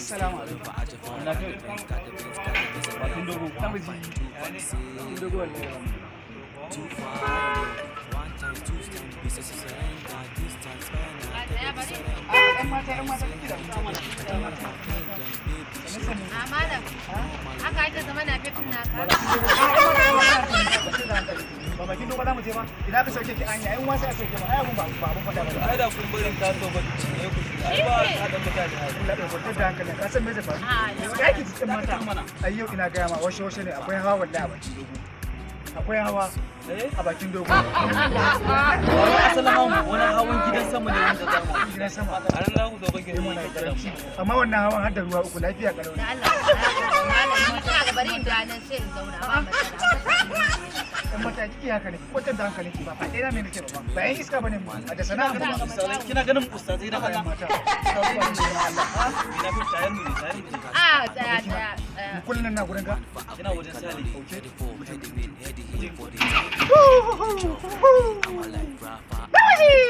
Assalamu alaikum. Na kai. Bakin dogo. Ta miji. Bakin dogo wallahi. ‘Yan mata kike da malam, haka ake zama na fefin naka? ba bakin dogo za mu je ba idan aka sauke ki anya in wasa aka sauke ba ai abun ba abun fada ba ai da kun bari ka so ba ne ku ai ba ka da mutane ai kula da kwatar da hankali ka san me zai faru ya ki cikin mata ai yau ina ga ma washe ne akwai hawa wallahi a bakin dogo akwai hawa a bakin dogo wani asalin hawan wani hawan gidan sama ne wanda za mu gidan sama a ran za ku zo ba gidan mana karanci amma wannan hawan har da ruwa uku lafiya kalau Da Allah, malam, ka bari in da nan sai in zauna ba matsala. dan mata kike haka ne kwatar da hankali ba fa dai na me nake ba ba yan iska bane mu a da sana'a da ustazai kina ganin ustazai da Allah mata ina bin tayar mu ne tayar mu Tsaya. kullun na gurin ka kina wajen sali Namiji!